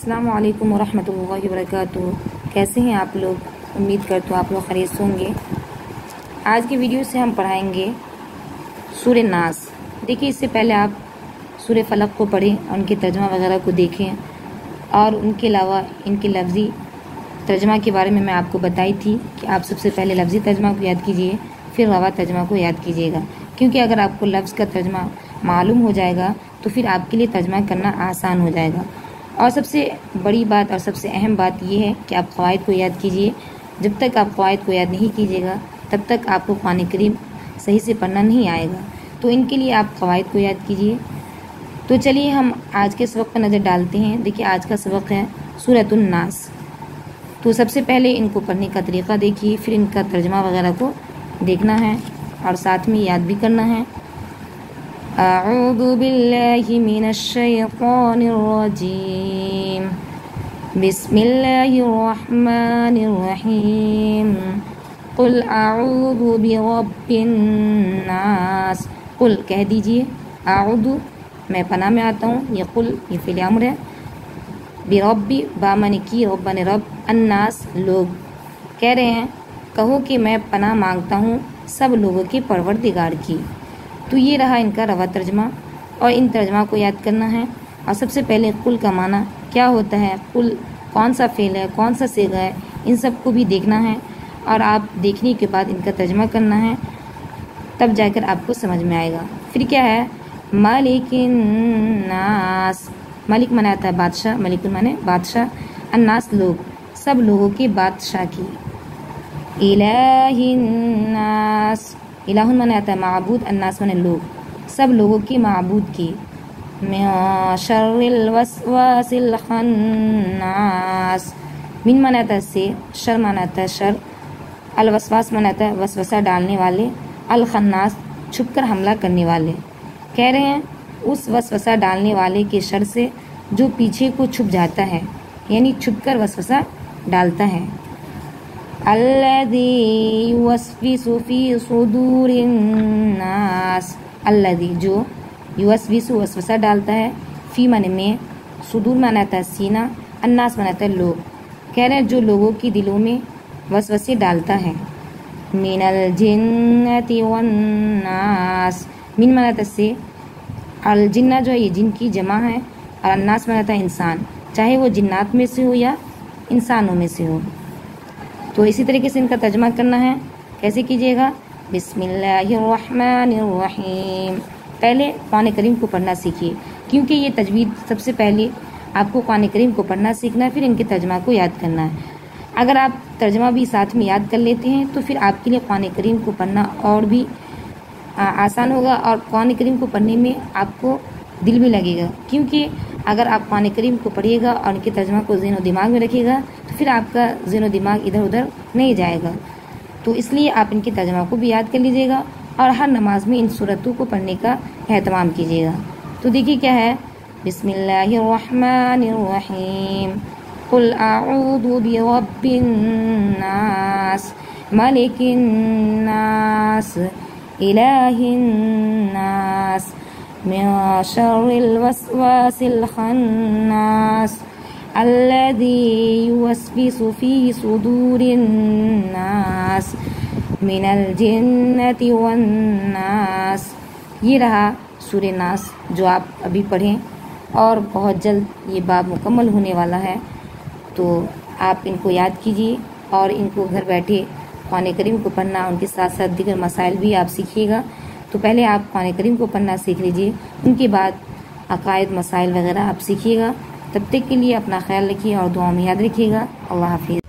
السلام علیکم ورحمۃ اللہ وبرکاتہ۔ کیسے ہیں آپ لوگ؟ امید کرتا ہوں آپ لوگ خیریت سے ہوں گے۔ آج کی ویڈیو سے ہم پڑھائیں گے سورہ ناس۔ دیکھیے، اس سے پہلے آپ سورہ فلق کو پڑھیں اور ان کے ترجمہ وغیرہ کو دیکھیں، اور ان کے علاوہ ان کے لفظی ترجمہ کے بارے میں آپ کو بتائی تھی کہ آپ سب سے پہلے لفظی ترجمہ کو یاد کیجیے، پھر روا ترجمہ کو یاد کیجیے گا، کیونکہ اگر آپ کو لفظ کا ترجمہ معلوم ہو جائے گا تو پھر آپ کے لیے ترجمہ کرنا آسان ہو جائے گا۔ اور سب سے بڑی بات اور سب سے اہم بات یہ ہے کہ آپ قواعد کو یاد کیجیے۔ جب تک آپ قواعد کو یاد نہیں کیجیے گا تب تک آپ کو قرآن کریم صحیح سے پڑھنا نہیں آئے گا، تو ان کے لیے آپ قواعد کو یاد کیجیے۔ تو چلیے ہم آج کے سبق پر نظر ڈالتے ہیں۔ دیکھیے، آج کا سبق ہے سورۃ الناس۔ تو سب سے پہلے ان کو پڑھنے کا طریقہ دیکھیے، پھر ان کا ترجمہ وغیرہ کو دیکھنا ہے اور ساتھ میں یاد بھی کرنا ہے۔ اعوذ باللہ من الشیطان الرجیم، بسم اللہ الرحمن الرحیم، قل اعوذ برب الناس۔ قل کہہ دیجئے، اعوذ میں پناہ میں آتا ہوں، یہ قل یہ فعل امر ہے، برب با من کی، رب من رب، الناس لوگ، کہہ رہے ہیں کہو کہ میں پناہ مانگتا ہوں سب لوگوں کے پروردگار کی۔ تو یہ رہا ان کا روا ترجمہ، اور ان ترجمہ کو یاد کرنا ہے۔ اور سب سے پہلے قل کا معنی کیا ہوتا ہے، قل کون سا فعل ہے، کون سا صیغہ ہے، ان سب کو بھی دیکھنا ہے، اور آپ دیکھنے کے بعد ان کا ترجمہ کرنا ہے، تب جا کر آپ کو سمجھ میں آئے گا۔ پھر کیا ہے، مالک الناس، مالک مانا آتا ہے بادشاہ، ملک مانے بادشاہ، الناس لوگ، سب لوگوں کے بادشاہ کی۔ الہ الناس، الہ مانا آتا ہے معبود، الناس مانے لوگ، سب لوگوں کے معبود کی۔ من شر الوسواس الخناس، من مانا آتا ہے سے، شر مانا آتا ہے شر، الوسواس مانا آتا ہے وسوسہ ڈالنے والے، الخناس چھپ کر حملہ کرنے والے۔ کہہ رہے ہیں اس وسوسہ ڈالنے والے کے شر سے جو پیچھے کو چھپ جاتا ہے، یعنی چھپ کر وسوسہ ڈالتا ہے۔ الذی یوسوس فی صدور الناس، الذی جو، یوسوس وسوسہ ڈالتا ہے، فی معنی میں، صدور معنی آتا ہے سینہ، الناس معنی آتا ہے لوگ، کہہ رہے ہیں جو لوگوں کی دلوں میں وسوسے ڈالتا ہے۔ من الجنۃ والناس، من معنی آتا ہے سے، الجنہ جو ہے یہ جن کی جمع ہے، اور الناس معنی آتا ہے انسان، چاہے وہ جنات میں سے ہو یا انسانوں میں سے ہو۔ تو اسی طریقے سے ان کا ترجمہ کرنا ہے، کیسے کیجیے گا، بسم اللہ الرحمن الرحیم۔ پہلے قرآن کریم کو پڑھنا سیکھیے، کیونکہ یہ تجوید سب سے پہلے آپ کو قرآن کریم کو پڑھنا سیکھنا ہے، پھر ان کے ترجمہ کو یاد کرنا ہے۔ اگر آپ ترجمہ بھی ساتھ میں یاد کر لیتے ہیں تو پھر آپ کے لیے قرآن کریم کو پڑھنا اور بھی آسان ہوگا، اور قرآن کریم کو پڑھنے میں آپ کو دل بھی لگے گا، کیونکہ اگر آپ قرآن کریم کو پڑھیے گا اور ان کے ترجمہ کو ذہن و دماغ میں رکھیے گا تو پھر آپ کا ذہن و دماغ ادھر ادھر نہیں جائے گا۔ تو اس لیے آپ ان کے ترجمہ کو بھی یاد کر لیجیے گا، اور ہر نماز میں ان سورتوں کو پڑھنے کا اہتمام کیجیے گا۔ تو دیکھیے کیا ہے، بسم اللہ الرحمن الرحیم، قل اعوذ برب الناس، ملک الناس، الہ الناس، من شر الوسواس الخناس، الذی یوسوس فی صدور الناس، من الجنۃ والناس۔ یہ رہا سورہ ناس جو آپ ابھی پڑھیں، اور بہت جلد یہ باب مکمل ہونے والا ہے، تو آپ ان کو یاد کیجیے اور ان کو گھر بیٹھے قرآن کریم کو پڑھنا، ان کے ساتھ ساتھ دیگر مسائل بھی آپ سیکھیے گا۔ تو پہلے آپ قرآن کریم کو پڑھنا سیکھ لیجیے، ان کے بعد عقائد مسائل وغیرہ آپ سیکھیے گا۔ تب تک کے لیے اپنا خیال رکھیے اور دعاؤں میں یاد رکھیے گا۔ اللہ حافظ۔